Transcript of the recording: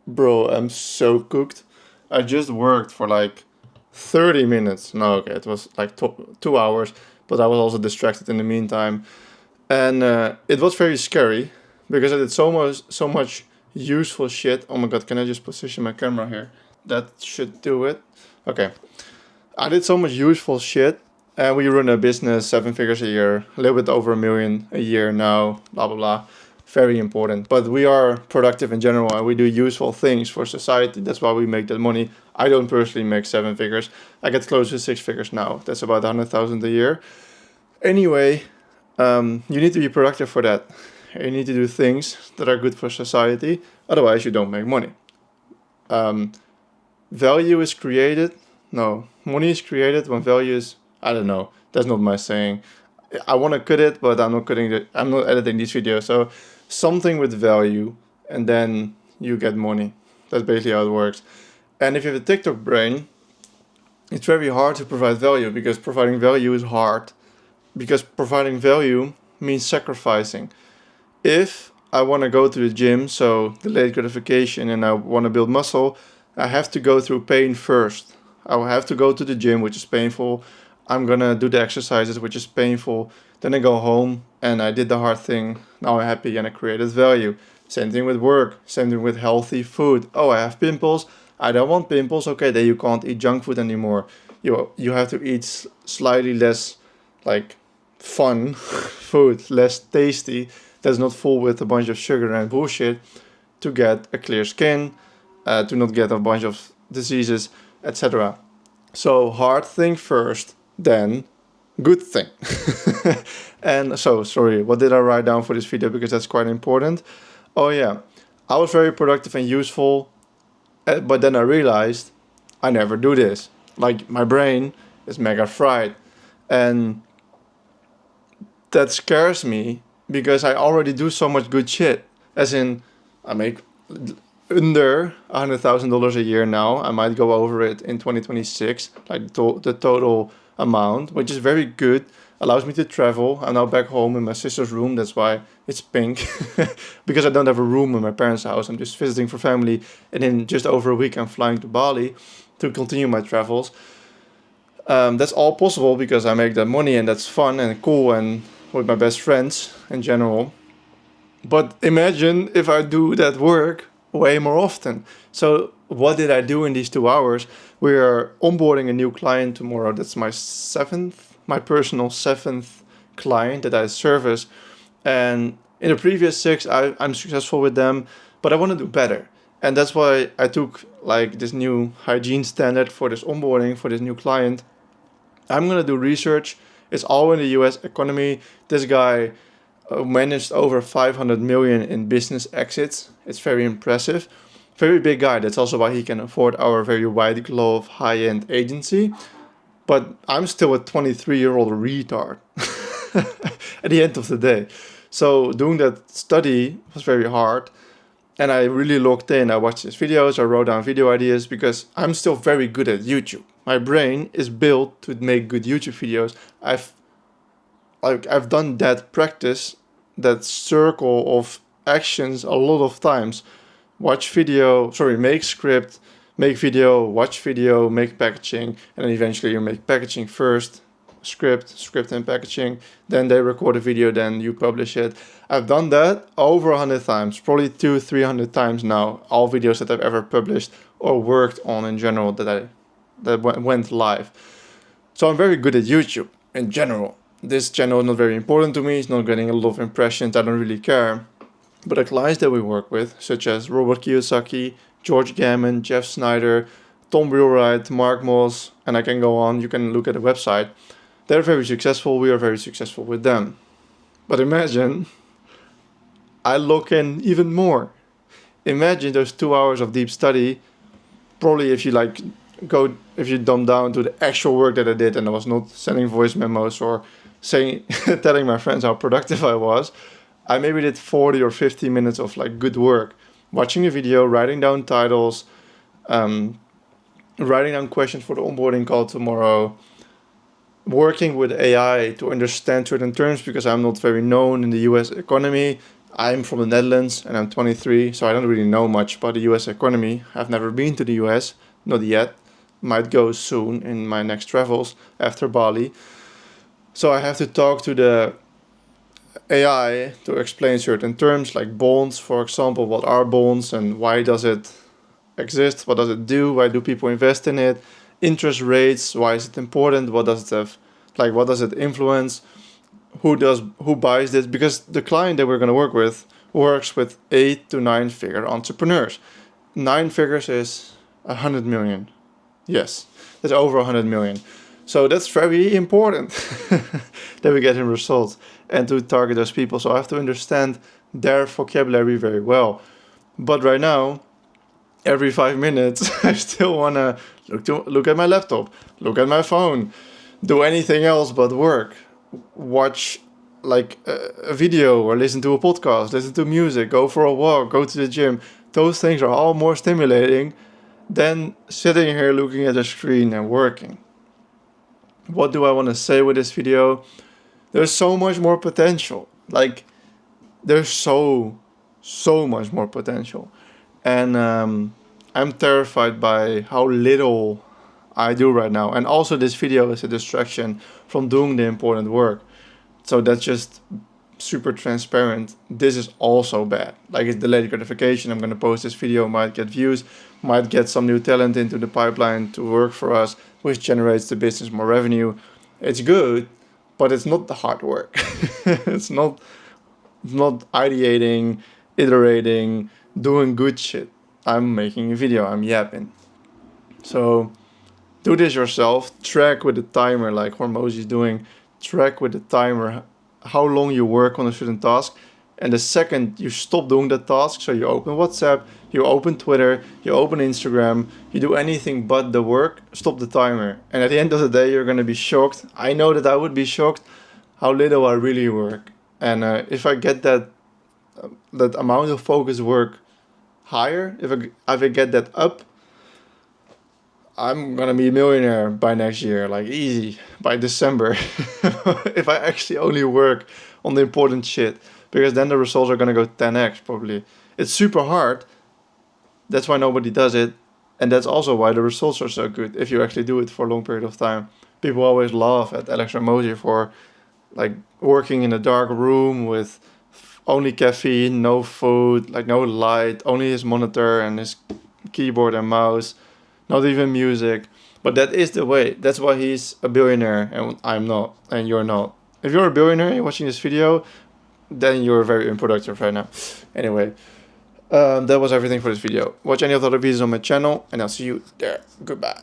Bro, I'm so cooked. I just worked for like 30 minutes. No, okay, it was like 2 hours, but I was also distracted in the meantime. And it was very scary because I did so much useful shit. Oh my god, can I just position my camera here? That should do it. Okay. I did so much useful shit. And we run a business, 7 figures a year, a little bit over 1 million a year now, blah, blah, blah. Very important. But we are productive in general and we do useful things for society. That's why we make that money. I don't personally make 7 figures. I get close to 6 figures now. That's about 100,000 a year. Anyway, you need to be productive for that. You need to do things that are good for society. Otherwise, you don't make money. Um, Value is created. No, money is created when value is. I don't know. That's not my saying. I want to cut it, but I'm not cutting it. I'm not editing these videos. So something with value, and then you get money. That's basically how it works. And if you have a TikTok brain, it's very hard to provide value because providing value is hard. Because providing value means sacrificing. If I want to go to the gym, so delayed gratification, and I want to build muscle, I have to go through pain first. I will have to go to the gym, which is painful. I'm gonna do the exercises, which is painful. Then I go home and I did the hard thing. Now I'm happy and I created value. Same thing with work. Same thing with healthy food. Oh, I have pimples. I don't want pimples. Okay, then you can't eat junk food anymore. You have to eat slightly less, like, fun food, less tasty, that's not full with a bunch of sugar and bullshit, to get a clear skin, to not get a bunch of diseases, etc. So hard thing first, then good thing. And so, sorry, what did I write down for this video? Because that's quite important. Oh yeah, I was very productive and useful, but then I realized I never do this. Like, my brain is mega fried. And that scares me because I already do so much good shit. As in, I make under $100,000 a year now. I might go over it in 2026, like the total amount, which is very good. Allows me to travel. I'm now back home in my sister's room. That's why it's pink. Because I don't have a room in my parents' house. I'm just visiting for family. And in just over a week, I'm flying to Bali to continue my travels. That's all possible because I make that money and that's fun and cool and with my best friends in general. But imagine if I do that work way more often. So, what did I do in these 2 hours? We are onboarding a new client tomorrow. That's my personal seventh client that I service. And in the previous six, I'm successful with them, but I want to do better. And that's why I took like this new hygiene standard for this onboarding for this new client. I'm gonna do research. It's all in the U.S. economy. This guy managed over 500 million in business exits. It's very impressive. Very big guy. That's also why he can afford our very white glove high-end agency. But I'm still a 23-year-old retard at the end of the day. So doing that study was very hard. And I really looked in. I watched his videos. I wrote down video ideas because I'm still very good at YouTube. My brain is built to make good YouTube videos. I've done that practice, that circle of actions a lot of times. Make script, make video, watch video, make packaging, and then eventually you make packaging first, script and packaging, then they record a video, then you publish it. I've done that over 100 times, probably 200-300 times now, all videos that I've ever published or worked on in general that went live. So I'm very good at YouTube in general. This channel is not very important to me, it's not getting a lot of impressions, I don't really care. But the clients that we work with, such as Robert Kiyosaki, George Gammon, Jeff Snyder, Tom Wheelwright, Mark Moss, and I can go on, you can look at the website. They're very successful, we are very successful with them. But imagine I look in even more. Imagine those 2 hours of deep study. Probably if you dumb down to the actual work that I did and I was not sending voice memos or telling my friends how productive I was, I maybe did 40 or 50 minutes of like good work. Watching a video, writing down titles, writing down questions for the onboarding call tomorrow, working with AI to understand certain terms because I'm not very known in the US economy. I'm from the Netherlands and I'm 23, so I don't really know much about the US economy. I've never been to the US, not yet. Might go soon in my next travels after Bali. So I have to talk to the AI to explain certain terms like bonds, for example. What are bonds and why does it exist? What does it do? Why do people invest in it? Interest rates, why is it important? What does it have? Like, what does it influence? Who buys this? Because the client that we're going to work with works with 8 to 9 figure entrepreneurs. 9 figures is 100 million. Yes, that's over 100 million. So that's very important that we get in results and to target those people. So I have to understand their vocabulary very well. But right now, every 5 minutes, I still want to look at my laptop, look at my phone, do anything else but work, watch like a video or listen to a podcast, listen to music, go for a walk, go to the gym. Those things are all more stimulating than sitting here looking at a screen and working. What do I want to say with this video? There's so much more potential. Like, there's so much more potential. And I'm terrified by how little I do right now. And also, this video is a distraction from doing the important work. So that's just super transparent. This is also bad. Like, it's delayed gratification. I'm going to post this video, might get views, might get some new talent into the pipeline to work for us, which generates the business more revenue. It's good, but it's not the hard work. It's not ideating, iterating, doing good shit. I'm making a video, I'm yapping. So do this yourself. Track with the timer like Hormozi is doing. Track with the timer how long you work on a certain task. And the second you stop doing that task, so you open WhatsApp, you open Twitter, you open Instagram, you do anything but the work, stop the timer. And at the end of the day, you're going to be shocked. I know that I would be shocked how little I really work. And if I get that amount of focus work higher, if I get that up, I'm gonna be a millionaire by next year, like easy, by December. If I actually only work on the important shit, because then the results are gonna go 10x probably. It's super hard. That's why nobody does it. And that's also why the results are so good if you actually do it for a long period of time. People always laugh at Alex Hormozi for like working in a dark room with only caffeine, no food, like no light, only his monitor and his keyboard and mouse, not even music. But that is the way. That's why he's a billionaire and I'm not, and you're not. If you're a billionaire and you're watching this video, then you're very unproductive right now. Anyway, that was everything for this video. Watch any of the other videos on my channel and I'll see you there. Goodbye.